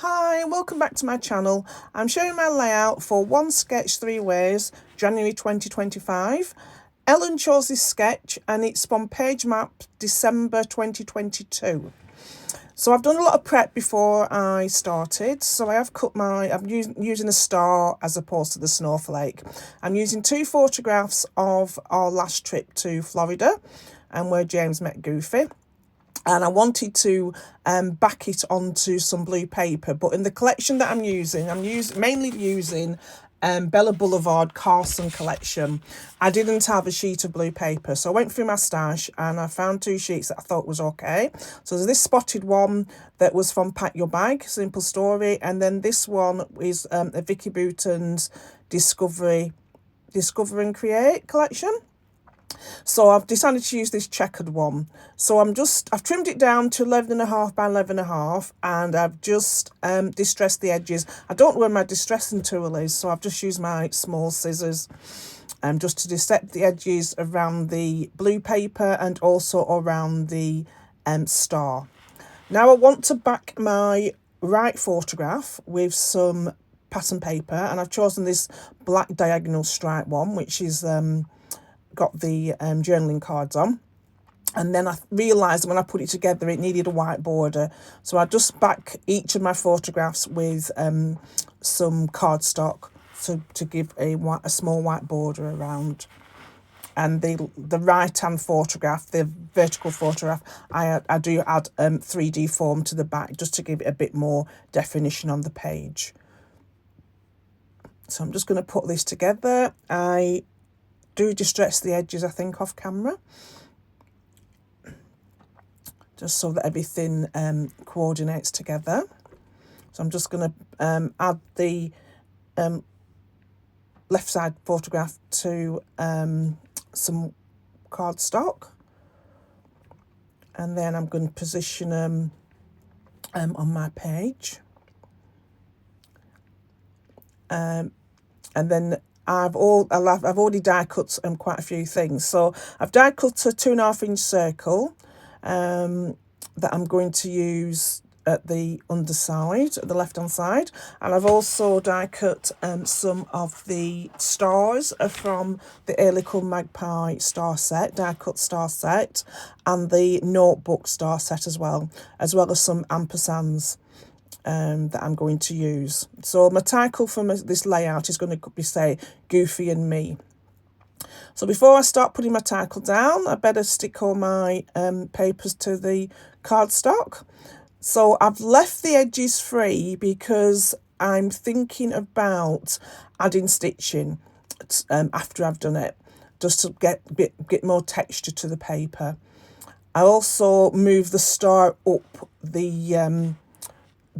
Hi, welcome back to my channel. I'm showing my layout for One Sketch Three Ways, January 2025. Ellen chose this sketch and it's from PageMaps, December 2022. So I've done a lot of prep before I started. So I have cut I'm using a star as opposed to the snowflake. I'm using 2 photographs of our last trip to Florida and where James met Goofy. And I wanted to back it onto some blue paper, but in the collection that I'm mainly using Bella Blvd Carson collection. I didn't have a sheet of blue paper, so I went through my stash and I found 2 sheets that I thought was okay. So there's this spotted one that was from Pack Your Bag, Simple Story, and then this one is a Vicki Boutin Discover Create collection. So I've decided to use this checkered one. So I've trimmed it down to 11.5 by 11.5, and I've just distressed the edges. I don't know where my distressing tool is, so I've just used my small scissors just to dissect the edges around the blue paper and also around the star. Now I want to back my right photograph with some pattern paper, and I've chosen this black diagonal stripe one, which is got the journaling cards on. And then I realised when I put it together it needed a white border, so I just back each of my photographs with some cardstock to give a small white border around. And the right hand photograph, the vertical photograph, I do add 3D form to the back just to give it a bit more definition on the page. So I'm just going to put this together. I do distress the edges, I think, off camera, just so that everything coordinates together. So I'm just going to add the left side photograph to some cardstock, and then I'm going to position them on my page. And then I've already die cut quite a few things. So I've die cut a 2.5 inch circle that I'm going to use at the underside, at the left hand side, and I've also die cut some of the stars from the Little Magpie star set, die cut star set, and the notebook star set as well as some ampersands that I'm going to use. So my title for this layout is going to be, say, Goofy and Me. So before I start putting my title down, I better stick all my papers to the cardstock. So I've left the edges free because I'm thinking about adding stitching after I've done it, just to get a bit more texture to the paper. I also move the star up the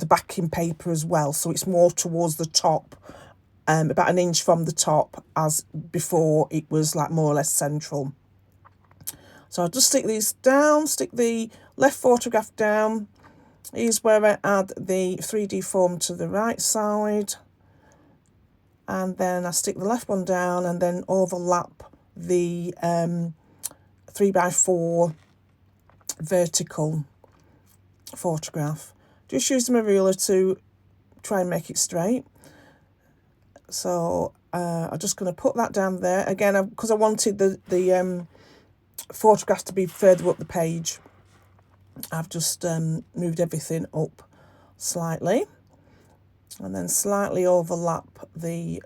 backing paper as well, so it's more towards the top, about 1 inch from the top, as before it was like more or less central. So I'll just stick these down, stick the left photograph down. Here's where I add the 3D form to the right side, and then I stick the left one down and then overlap the 3x4 vertical photograph. Just using my ruler to try and make it straight. So I'm just going to put that down there again, because I wanted the photograph to be further up the page. I've just moved everything up slightly, and then slightly overlap the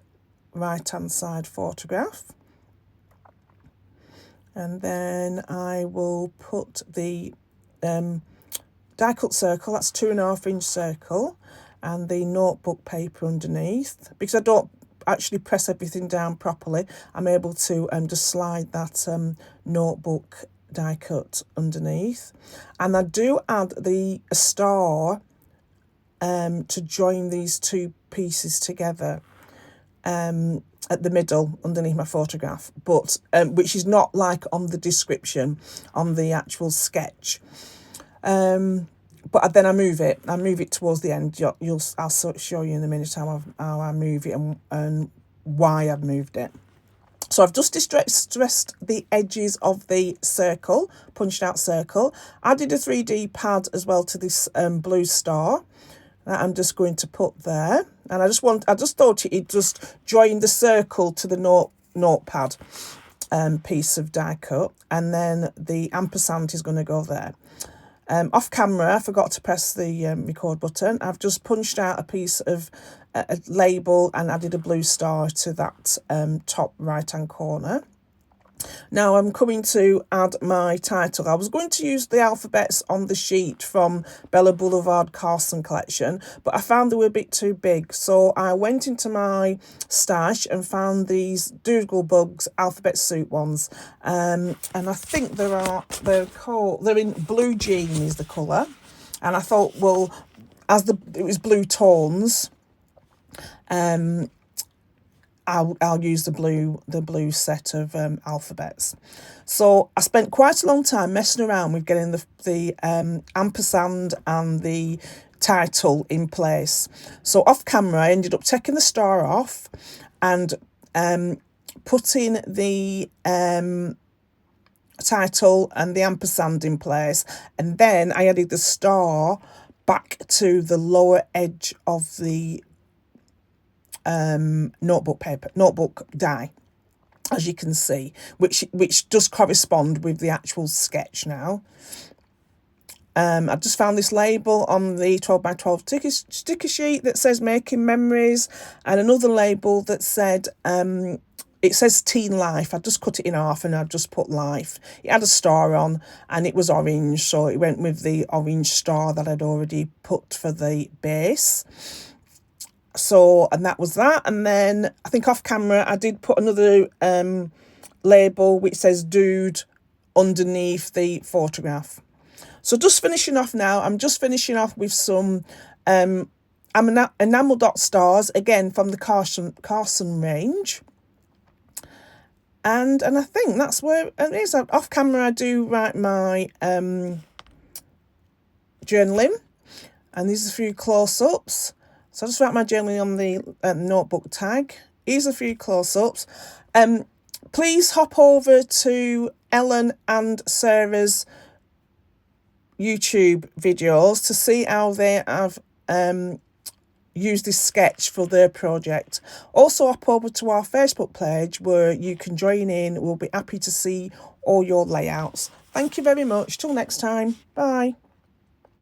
right hand side photograph, and then I will put the die cut circle, that's 2.5 inch circle, and the notebook paper underneath. Because I don't actually press everything down properly, I'm able to just slide that notebook die cut underneath. And I do add a star to join these 2 pieces together at the middle underneath my photograph, but which is not like on the description on the actual sketch. But then I move it towards the end. I'll show you in a minute how I move it and why I've moved it. So I've just distressed the edges of the circle, punched out circle. Added a 3D pad as well to this blue star. that I'm just going to put there. And I just thought it'd just join the circle to the notepad piece of die cut, and then the ampersand is going to go there. Off camera, I forgot to press the record button. I've just punched out a piece of a label and added a blue star to that top right hand corner. Now I'm coming to add my title. I was going to use the alphabets on the sheet from Bella Blvd Carson collection, but I found they were a bit too big. So I went into my stash and found these Doodlebugs alphabet soup ones. And I think they're in blue jean is the colour. And I thought, well, it was blue tones, I'll use the blue set of alphabets. So I spent quite a long time messing around with getting the ampersand and the title in place. So off camera, I ended up taking the star off and putting the title and the ampersand in place, and then I added the star back to the lower edge of the notebook die, as you can see, which does correspond with the actual sketch now. I've just found this label on the 12x12 sticker sheet that says Making Memories, and another label that said it says Teen Life. I just cut it in half and I've just put Life. It had a star on and it was orange, so it went with the orange star that I'd already put for the base. So, and that was that. And then I think off camera I did put another label which says Dude underneath the photograph. So just finishing off now, I'm just finishing off with some enamel dot stars, again from the Carson range. And I think that's where it is. Off camera I do write my journaling, and these are a few close-ups. So I just write my journaling on the notebook tag. Here's a few close-ups. Please hop over to Helen and Sarah's YouTube videos to see how they have used this sketch for their project. Also hop over to our Facebook page where you can join in. We'll be happy to see all your layouts. Thank you very much. Till next time. Bye.